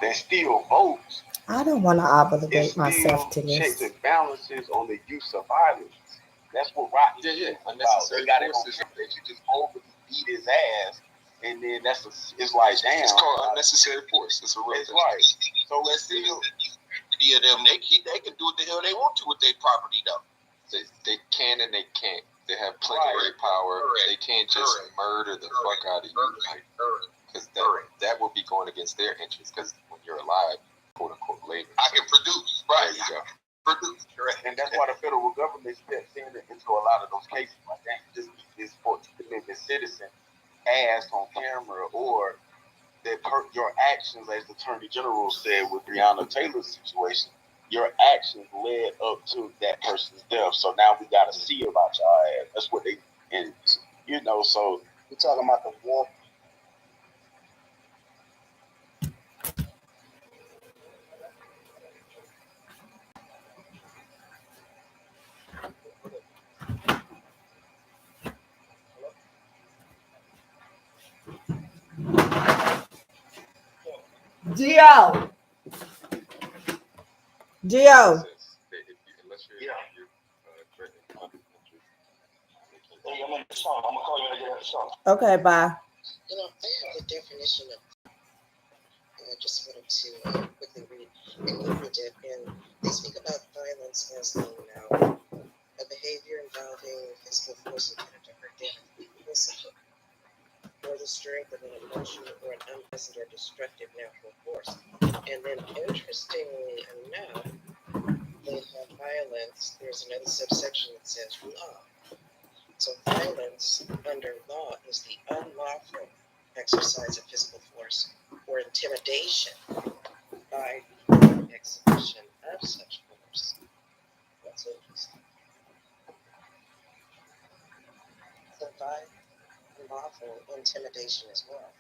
that still votes, I don't want to it's obligate myself still to checks this. and balances on the use of violence. That's what Rodney is about. They got it on tape that you just overly beat his ass, and then it's like damn. It's called unnecessary force. It's a real thing. Right. So let's see. Many of them, they can do what the hell they want to with their property though. They can and they can't. They have plenary power. They can't just murder the fuck out of you, like, because that would be going against their interests. Because when you're alive, quote unquote, labor. I can produce, right? There you go. Produce, correct. And that's why the federal government steps in into a lot of those cases. Like that, just this 14th Amendment citizen asked on camera, or that your actions, as the Attorney General said with Breonna Taylor's situation, your actions led up to that person's death. So now we got to see about y'all ass. That's what they, and so we're talking about the war. Gio. Gio. Okay, bye. I have the definition of. I just wanted to quickly read and Googled it, and they speak about violence as being a behavior involving physical force intended to hurt, damage, weakness, or the strength of an emotion or an unpleasant or destructive natural force. And then, interestingly enough, they have violence. There's another subsection that says law. So violence under law is the unlawful exercise of physical force or intimidation by the exhibition of such force. That's interesting. So by unlawful intimidation as well.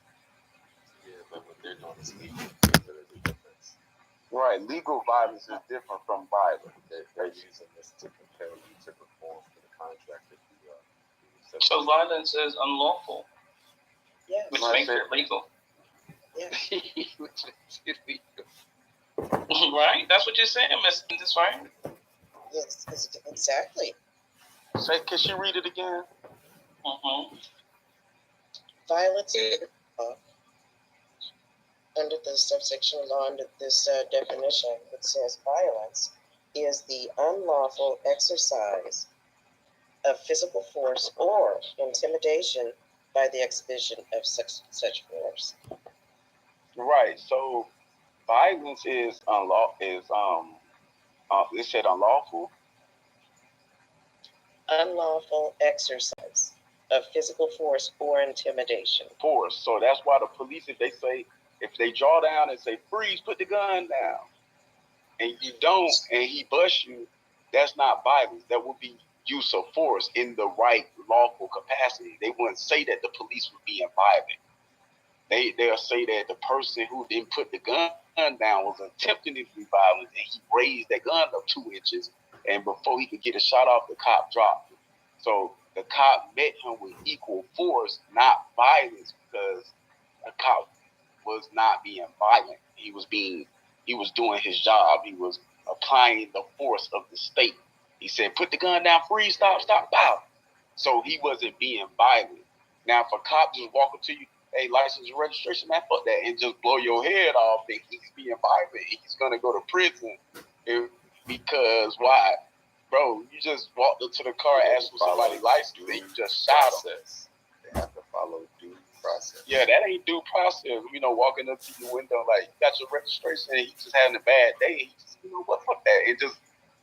Yeah, but what they're doing is legal. There's a difference. Right, legal violence is different from violence. They're using this to compel you to perform for the contract that you So violence is unlawful. Yeah. Which makes it legal. Yeah. which makes it legal. Right? That's what you're saying, Miss. That's right. Yes, exactly. Say, can she read it again? Mm-hmm. Violence under the subsection law, under this definition, it says violence is the unlawful exercise of physical force or intimidation by the exhibition of such force. Right. So violence is it said unlawful. Unlawful exercise of physical force or intimidation. Force. So that's why the police, if they draw down and say freeze, put the gun down, and you don't, and he busts you, that's not violence. That would be use of force in the right lawful capacity. They wouldn't say that the police were being violent. They'll say that the person who didn't put the gun down was attempting to be violent, and he raised that gun up 2 inches, and before he could get a shot off, the cop dropped it. So the cop met him with equal force, not violence, because the cop was not being violent. He was doing his job. He was applying the force of the state. He said, "Put the gun down, freeze, stop, pow." So he wasn't being violent. Now, if a cop just walk up to you, hey, license and registration, man, fuck that, and just blow your head off, then he's being violent. He's gonna go to prison because why? Bro, you just walked up to the car, asked for somebody's license, and you just shot him. They have to follow due process. Yeah, that ain't due process. Walking up to your window like, you got your registration, and he's just having a bad day. He just, what, fuck that, and just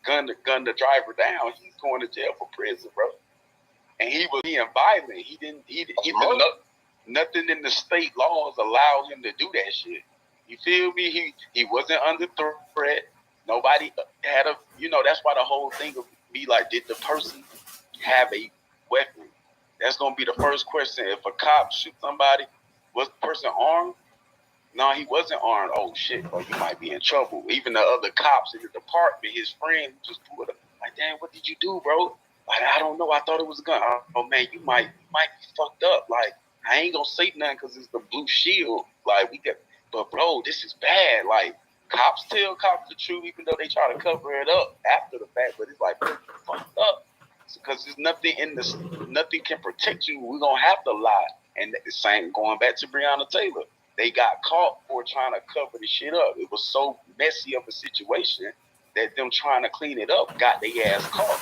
gun the driver down. He's going to jail for prison, bro. And he was being violent. He didn't nothing in the state laws allowed him to do that shit. You feel me? He wasn't under threat. Nobody had that's why the whole thing would be like, did the person have a weapon? That's gonna be the first question. If a cop shoots somebody, was the person armed? No, he wasn't armed. Oh shit, bro, you might be in trouble. Even the other cops in the department, his friend, just pulled up, like, damn, what did you do, bro? Like, I don't know. I thought it was a gun. Oh man, you might be fucked up. Like, I ain't gonna say nothing because it's the blue shield. Like, But bro, this is bad. Like cops tell cops the truth, even though they try to cover it up after the fact. But it's like, bro, you fucked up because there's nothing in this. Nothing can protect you. We're gonna have to lie. And the same going back to Breonna Taylor. They got caught for trying to cover the shit up. It was so messy of a situation that them trying to clean it up got their ass caught.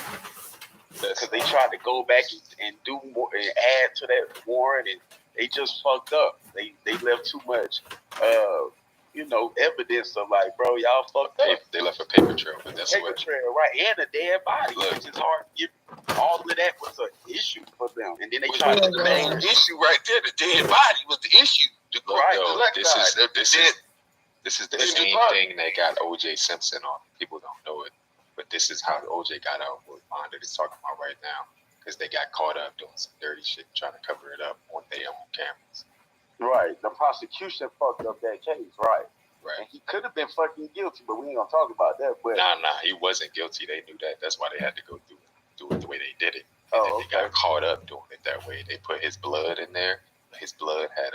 Because they tried to go back and do more and add to that warrant, and they just fucked up. They left too much, evidence of like, bro, y'all fucked up. They left a paper trail, but that's Paper trail, right? And a dead body, which is hard to get. All of that was an issue for them, and then they tried to the main issue right there. The dead body was the issue. This is the same thing that got O.J. Simpson on. People don't know it, but this is how O.J. got out. What Fonda is talking about right now, because they got caught up doing some dirty shit, trying to cover it up on their own cameras. Right. The prosecution fucked up that case. Right. And he could have been fucking guilty, but we ain't gonna talk about that. But nah, he wasn't guilty. They knew that. That's why they had to go do it the way they did it. And then they got caught up doing it that way. They put his blood in there. His blood had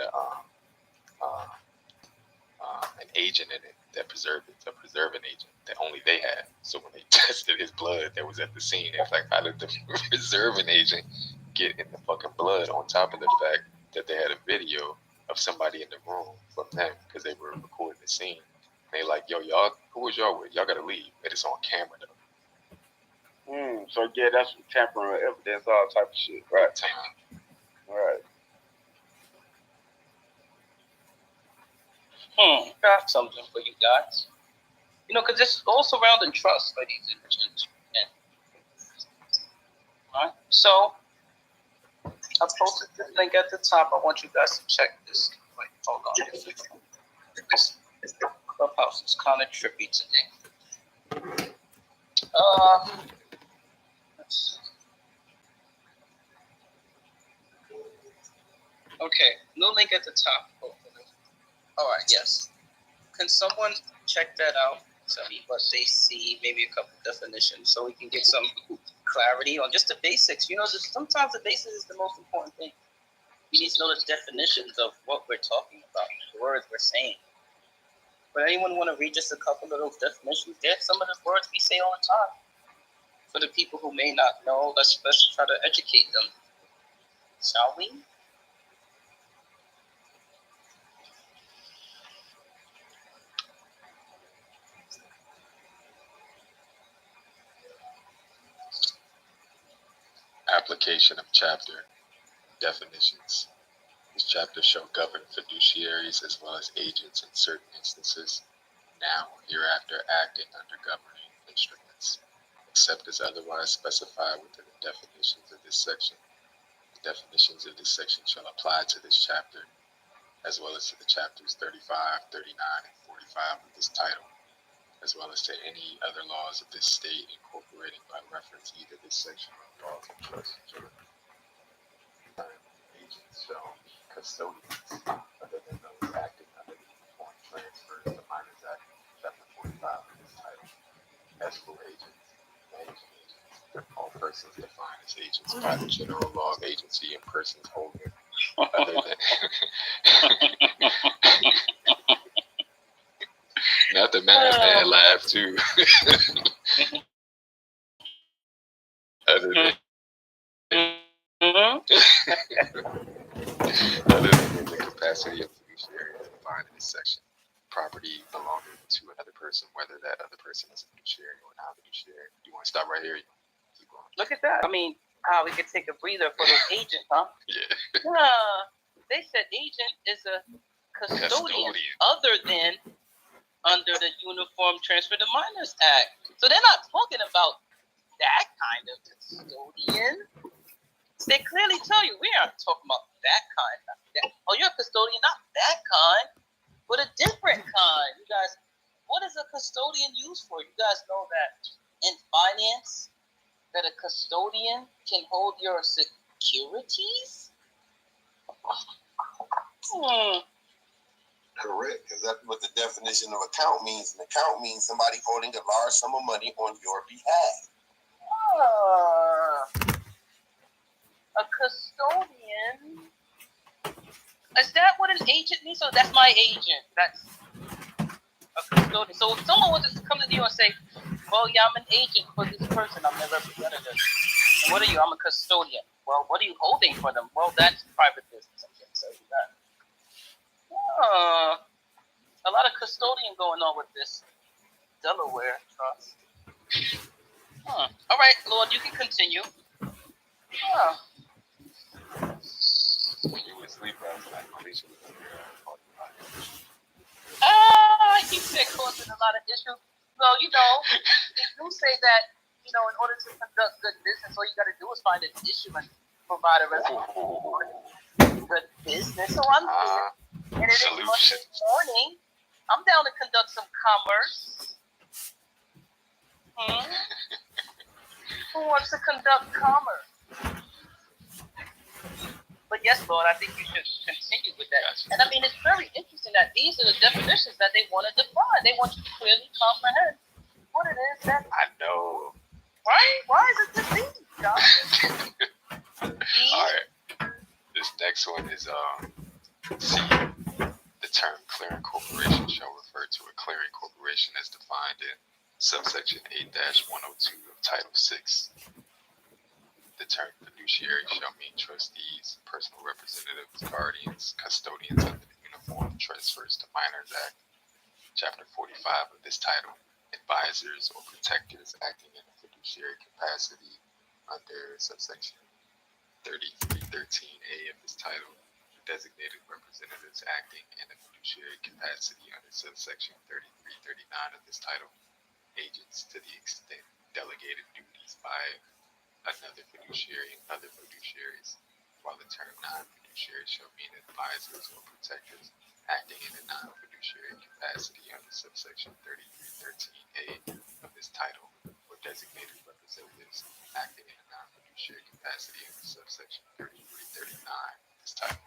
an agent in it that preserved it, a preserving agent that only they had. So when they tested his blood that was at the scene, it's like, how did the preserving agent get in the fucking blood, on top of the fact that they had a video of somebody in the room from them because they were recording the scene. And they like, yo, y'all, who was y'all with? Y'all gotta leave. But it's on camera though. So yeah, that's tampering with evidence, all type of shit. Right. Right. Got something for you guys. Because it's all surrounding trust, ladies and gentlemen. Alright, so I posted this link at the top. I want you guys to check this. Wait, hold on. This Clubhouse is kind of trippy today. Let's see. Okay, no link at the top, hopefully. Alright, yes. Can someone check that out? Tell me what they see, maybe a couple definitions, so we can get some clarity on just the basics. Sometimes the basics is the most important thing. We need to know the definitions of what we're talking about, the words we're saying. But anyone want to read just a couple of those definitions? There's some of the words we say all the time. For the people who may not know, let's try to educate them. Shall we? Application of chapter definitions. This chapter shall govern fiduciaries as well as agents in certain instances, now or hereafter acting under governing instruments, except as otherwise specified within the definitions of this section. The definitions of this section shall apply to this chapter, as well as to the chapters 35, 39, and 45 of this title, as well as to any other laws of this state incorporating by reference either this section or laws of trust. Agents shall be custodians other than those acting under the Uniform Transfers to Minors Act, Chapter 45 of this title. As for agents, managing agents, all persons defined as agents by the general law of agency and persons holding other than not the man laugh too. Other than other than in the capacity of fiduciary as defined in this section, property belonging to another person, whether that other person is a fiduciary or not a fiduciary. You want to stop right here? Keep going. Look at that. I mean, how we could take a breather for those agents, huh? Yeah. They said agent is a custodian other than under the Uniform Transfer to Minors Act. So they're not talking about that kind of custodian. They clearly tell you we aren't talking about that kind. Oh, you're a custodian, not that kind, but a different kind. You guys, what is a custodian used for? You guys know that in finance, that a custodian can hold your securities? Correct, because that's what the definition of account means. An account means somebody holding a large sum of money on your behalf. A custodian Is that what an agent means? So that's my agent. That's a custodian. So if someone was to come to you and say, well, yeah, I'm an agent for this person, I'm their representative. And what are you? I'm a custodian. Well, what are you holding for them? Well, that's private business. I can't tell you that. A lot of custodian going on with this Delaware trust. All right, Lord, you can continue. You would sleep last night. Felicia was up here. He said causing a lot of issues. Well, you know, they do say that, you know, in order to conduct good business, all you got to do is find an issue and provide a resolution for good business. So I'm and it is Monday morning. I'm down to conduct some commerce. Who wants to conduct commerce? But yes, Lord, I think you should continue with that. And I mean, it's very interesting that these are the definitions that they want to define. They want you to clearly comprehend what it is that I know. Right? Why is it this easy, John? All right. This next one is C. The term clearing corporation shall refer to a clearing corporation as defined in subsection 8-102 of Title 6. The term fiduciary shall mean trustees, personal representatives, guardians, custodians under the Uniform Transfers to Minors Act, Chapter 45 of this title, advisors or protectors acting in a fiduciary capacity under subsection 3313A of this title, designated representatives acting in a fiduciary capacity under subsection 3339 of this title, agents to the extent delegated duties by another fiduciary and other fiduciaries, while the term non-fiduciary shall mean advisors or protectors acting in a non-fiduciary capacity under subsection 3313A of this title, or designated representatives acting in a non-fiduciary capacity under subsection 3339 of this title.